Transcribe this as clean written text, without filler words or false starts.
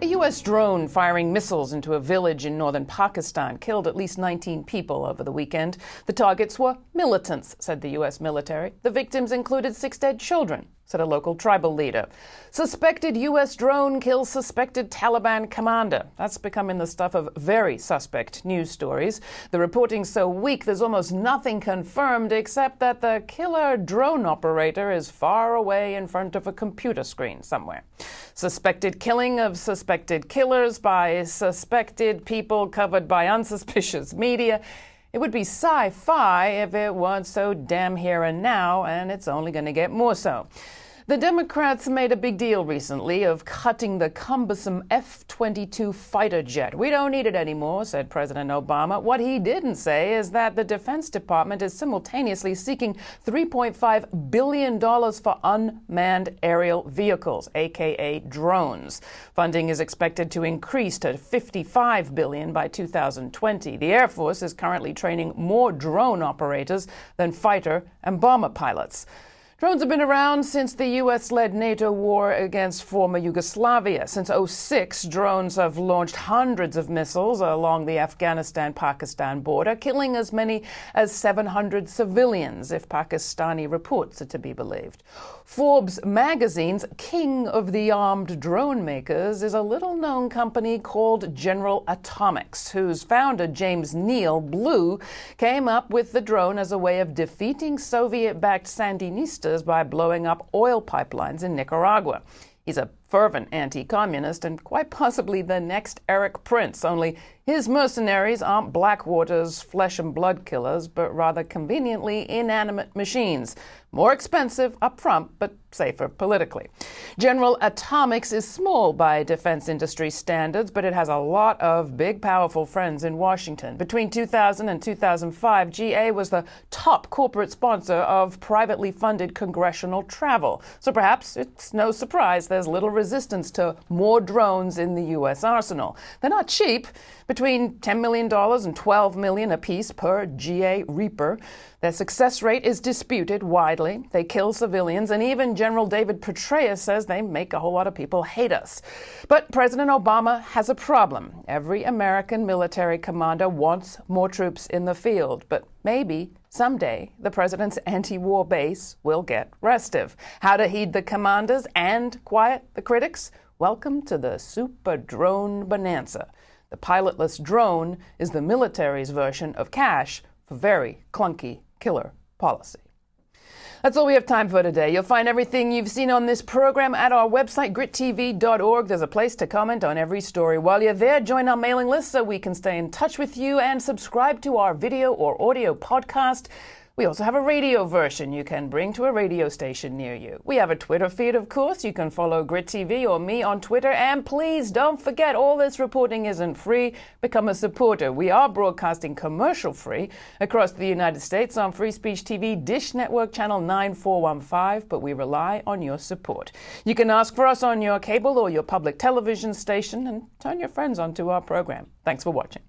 A U.S. drone firing missiles into a village in northern Pakistan killed at least 19 people over the weekend. The targets were militants, said the U.S. military. The victims included 6 dead children, said a local tribal leader. Suspected U.S. drone kills suspected Taliban commander. That's becoming the stuff of very suspect news stories. The reporting's so weak there's almost nothing confirmed except that the killer drone operator is far away in front of a computer screen somewhere. Suspected killing of suspected killers by suspected people covered by unsuspicious media. It would be sci-fi if it weren't so damn here and now, and it's only going to get more so. The Democrats made a big deal recently of cutting the cumbersome F-22 fighter jet. We don't need it anymore, said President Obama. What he didn't say is that the Defense Department is simultaneously seeking $3.5 billion for unmanned aerial vehicles, aka drones. Funding is expected to increase to $55 billion by 2020. The Air Force is currently training more drone operators than fighter and bomber pilots. Drones have been around since the U.S.-led NATO war against former Yugoslavia. Since 2006, drones have launched hundreds of missiles along the Afghanistan-Pakistan border, killing as many as 700 civilians, if Pakistani reports are to be believed. Forbes magazine's king of the armed drone makers is a little-known company called General Atomics, whose founder, James Neal Blue, came up with the drone as a way of defeating Soviet-backed Sandinistas by blowing up oil pipelines in Nicaragua. He's a fervent anti-communist and quite possibly the next Eric Prince, only his mercenaries aren't Blackwater's flesh and blood killers, but rather conveniently inanimate machines. More expensive up front, but safer politically. General Atomics is small by defense industry standards, but it has a lot of big, powerful friends in Washington. Between 2000 and 2005, GA was the top corporate sponsor of privately funded congressional travel. So perhaps it's no surprise there's little resistance to more drones in the U.S. arsenal. They're not cheap, between $10 million and $12 million apiece per GA Reaper. Their success rate is disputed widely. They kill civilians, and even General David Petraeus says they make a whole lot of people hate us. But President Obama has a problem. Every American military commander wants more troops in the field, but maybe someday the president's anti-war base will get restive. How to heed the commanders and quiet the critics? Welcome to the super drone bonanza. The pilotless drone is the military's version of cash for very clunky killer policy. That's all we have time for today. You'll find everything you've seen on this program at our website, GRITtv.org. There's a place to comment on every story. While you're there, join our mailing list so we can stay in touch with you and subscribe to our video or audio podcast. We also have a radio version you can bring to a radio station near you. We have a Twitter feed, of course. You can follow GRITtv or me on Twitter. And please don't forget, all this reporting isn't free. Become a supporter. We are broadcasting commercial-free across the United States on Free Speech TV, Dish Network Channel 9415, but we rely on your support. You can ask for us on your cable or your public television station and turn your friends onto our program. Thanks for watching.